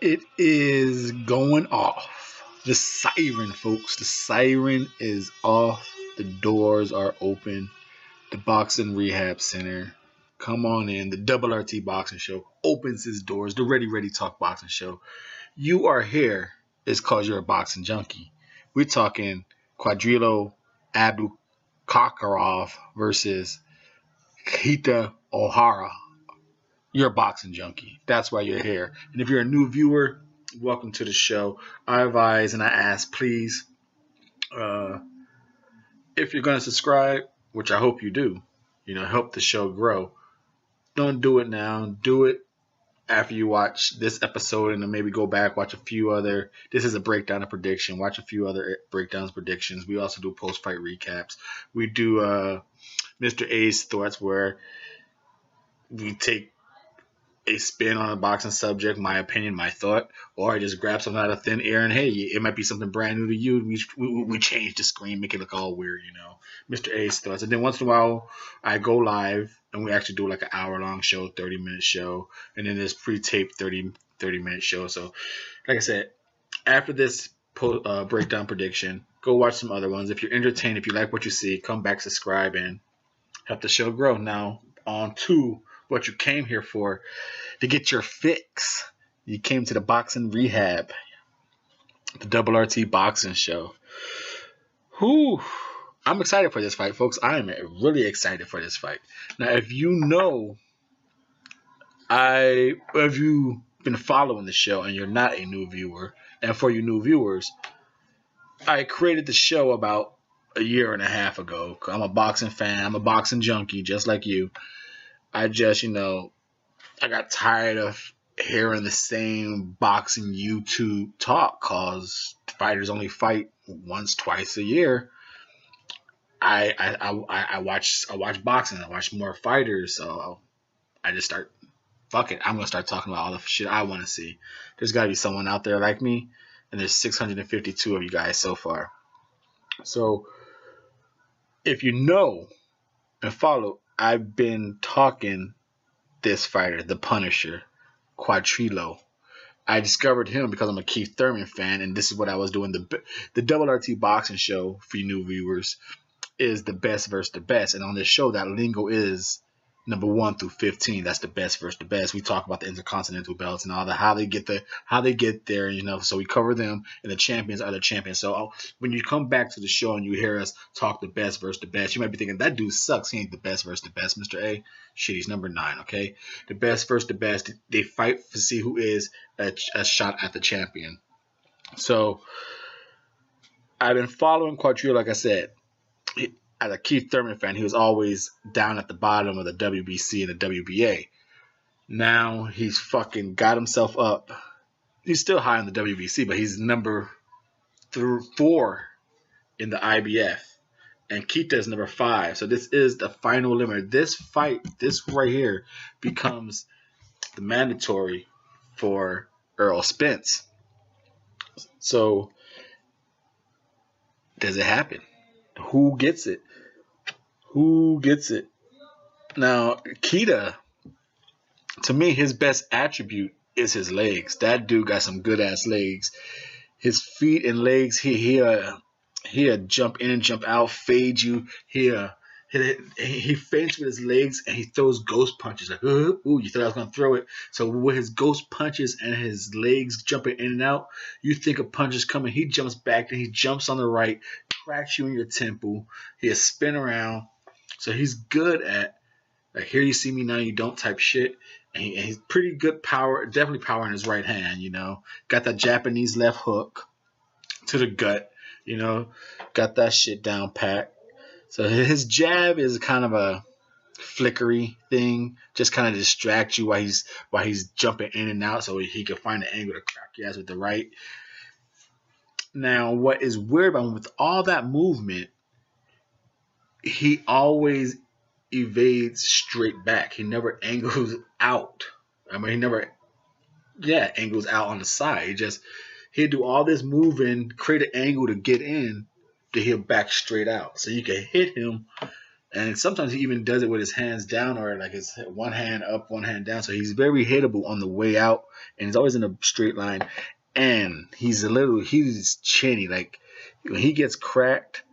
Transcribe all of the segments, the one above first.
It is going off. The siren, folks. The siren is off. The doors are open. The Boxing Rehab Center. Come on in. The Double RT Boxing Show opens its doors. The Ready Talk Boxing Show. You are here is because you're a boxing junkie. We're talking Kudratillo Abdukakhorov versus Keita Obara. You're a boxing junkie. That's why you're here. And if you're a new viewer, welcome to the show. I advise and I ask, please, if you're going to subscribe, which I hope you do, help the show grow. Don't do it now. Do it after you watch this episode and then maybe go back, watch a few other. This is a breakdown of prediction. Watch a few other breakdowns, predictions. We also do post-fight recaps. We do Mr.A's thoughts where we take a spin on a boxing subject, my opinion, my thought, or I just grab something out of thin air and hey, it might be something brand new to you. We change the screen, make it look all weird, Mr.A's thoughts. And then once in a while, I go live and we actually do like an hour-long show, 30-minute show, and then there's pre-taped 30-minute show. So, like I said, after this breakdown prediction, go watch some other ones. If you're entertained, if you like what you see, come back, subscribe, and help the show grow. Now, on to what you came here for, to get your fix. You came to the Boxing Rehab, the Double RT Boxing Show. Whew. I'm excited for this fight, folks. I am really excited for this fight. Now, if you've been following the show and you're not a new viewer, and for you new viewers, I created the show about a year and a half ago. I'm a boxing fan. I'm a boxing junkie, just like you. I just, I got tired of hearing the same boxing YouTube talk because fighters only fight once, twice a year. I watch boxing. I watch more fighters. So I just fuck it. I'm going to start talking about all the shit I want to see. There's got to be someone out there like me. And there's 652 of you guys so far. So if you know and follow, I've been talking this fighter, the Punisher, Kudratillo. I discovered him because I'm a Keith Thurman fan, and this is what I was doing. The Double RT Boxing Show, for you new viewers, is the best versus the best. And on this show, that lingo is number 1 through 15. That's the best versus the best. We talk about the intercontinental belts and all the how they get there, so we cover them, and the champions are the champions. So when you come back to the show and you hear us talk the best versus the best, you might be thinking that dude sucks. He ain't the best versus the best. Mr.A, shit, he's number 9. Okay, the best versus the best. They fight to see who is a shot at the champion. So I've been following Kudratillo, like I said. As a Keith Thurman fan, he was always down at the bottom of the WBC and the WBA. Now he's fucking got himself up. He's still high in the WBC, but he's number 4 in the IBF. And Keita is number 5. So this is the final limit. This fight, this right here, becomes the mandatory for Errol Spence. So does it happen? Who gets it? Now, Keita, to me, his best attribute is his legs. That dude got some good-ass legs. His feet and legs, he'll jump in and jump out, fade you. He feints with his legs, and he throws ghost punches. Like, ooh, you thought I was going to throw it. So with his ghost punches and his legs jumping in and out, you think a punch is coming. He jumps back, and he jumps on the right, cracks you in your temple. He'll spin around. So he's good at, like, here you see me, now you don't type shit. And he's pretty good power, definitely power in his right hand, Got that Japanese left hook to the gut, Got that shit down pat. So his jab is kind of a flickery thing, just kind of distract you while he's jumping in and out so he can find the angle to crack your ass with the right. Now, what is weird about him, with all that movement, he always evades straight back. He never angles out. He never angles out on the side. He'll do all this moving, create an angle to get in, to he'll back straight out. So you can hit him And sometimes he even does it with his hands down or like his one hand up, one hand down. So he's very hittable on the way out, and he's always in a straight line. And he's chinny. Like when he gets cracked,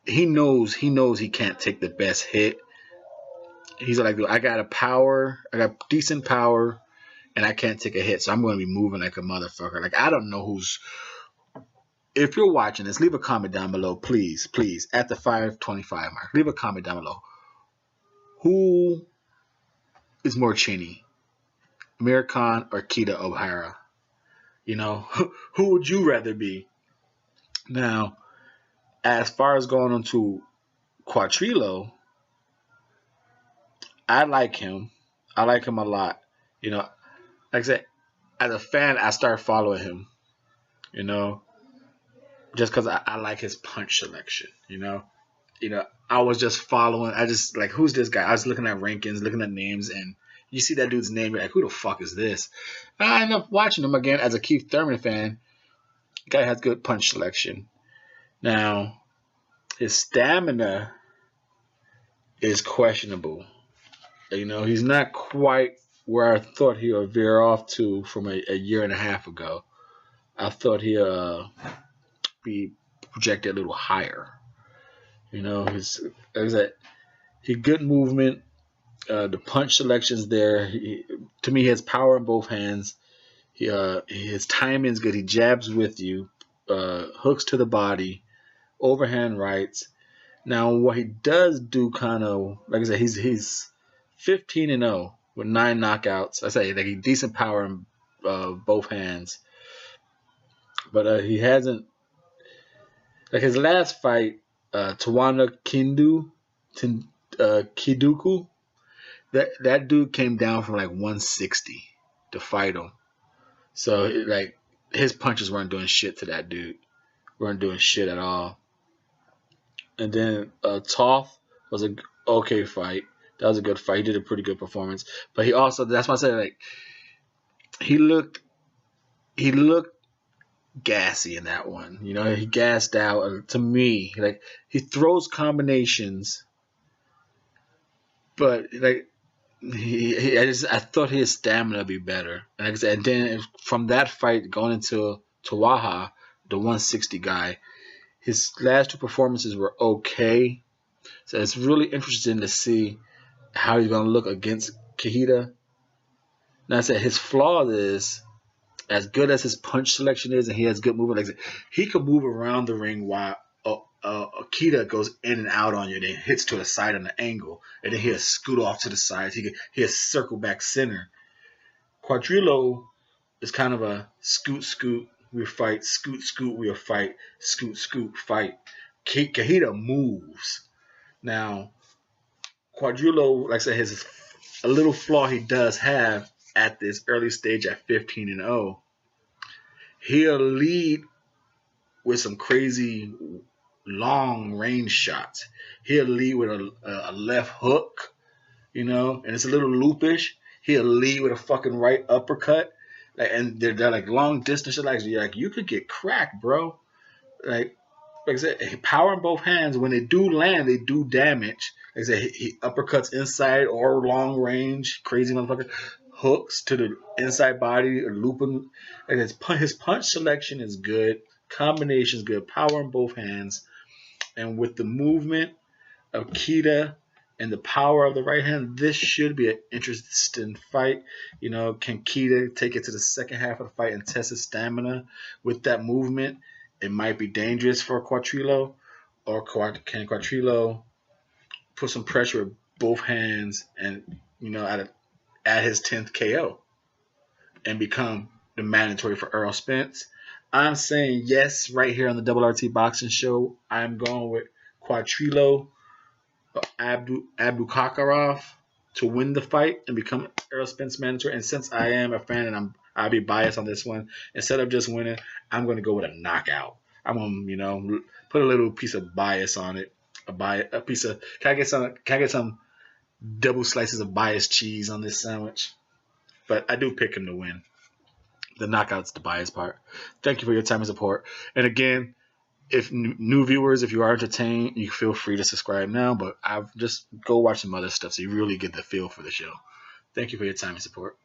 he knows he can't take the best hit. He's like, I got decent power, and I can't take a hit, so I'm going to be moving like a motherfucker. Like I don't know who's. If you're watching this, leave a comment down below, please, at the 525 mark. Leave a comment down below. Who is more chinny, Amir Khan or Keita Obara? You know, who would you rather be? Now, as far as going on to Kudratillo, I like him. I like him a lot. You know, like I said, as a fan, I started following him. You know, just because I like his punch selection. You know, I was just following. I just like, who's this guy? I was looking at rankings, looking at names, and you see that dude's name, you're like, who the fuck is this? And I end up watching him again as a Keith Thurman fan. Guy has good punch selection. Now, his stamina is questionable. You know, he's not quite where I thought he would veer off to from a year and a half ago. I thought he'd be projected a little higher. You know, he good movement. The punch selection's there. To me, he has power in both hands. His timing's good. He jabs with you, hooks to the body, overhand rights. Now, what he does do, kind of like I said, he's 15-0 with 9 knockouts. I say like he decent power in both hands, but he hasn't. Like his last fight, Tawana Kiduku. That dude came down from like 160 to fight him. So like his punches weren't doing shit to that dude. Weren't doing shit at all. And then Toth was a okay fight. That was a good fight. He did a pretty good performance. But he also, that's why I said, like, he looked gassy in that one. You know, he gassed out. To me, like, he throws combinations, but like I thought his stamina would be better. And like I said, and then from that fight going into Tawaha, the 160 guy, his last 2 performances were okay. So it's really interesting to see how he's going to look against Keita. Now I said his flaw is, as good as his punch selection is, and he has good movement. Like I said, he could move around the ring while Keita goes in and out on you, then hits to the side on the angle, and then he'll scoot off to the side. He'll circle back center. Kudratillo is kind of a scoot, we fight, scoot, we'll fight, scoot, fight. Keita moves. Now, Kudratillo, like I said, has a little flaw he does have at this early stage at 15-0. He'll lead with some crazy long range shots. He'll lead with a left hook, you know, and it's a little loopish. He'll lead with a fucking right uppercut, and they're like long distance. Like you could get cracked, bro. Like I said, power in both hands. When they do land, they do damage. Like I said, he uppercuts inside or long range, crazy motherfucker. Hooks to the inside body or looping. Like his punch selection is good. Combination is good. Power in both hands. And with the movement of Keita and the power of the right hand, this should be an interesting fight. You know, can Keita take it to the second half of the fight and test his stamina with that movement? It might be dangerous for Kudratillo, or can Kudratillo put some pressure with both hands and, you know, at his 10th KO and become the mandatory for Errol Spence? I'm saying yes right here on the Double RT Boxing Show. I'm going with Kudratillo Abdukakhorov to win the fight and become Errol Spence mandatory. And since I am a fan and I'll be biased on this one, instead of just winning, I'm going to go with a knockout. I'm going to, you know, put a little piece of bias on it. A piece of, can I get some double slices of biased cheese on this sandwich? But I do pick him to win. The knockout's the bias part. Thank you for your time and support. And again, if new viewers, if you are entertained, you feel free to subscribe now. But I've just go watch some other stuff so you really get the feel for the show. Thank you for your time and support.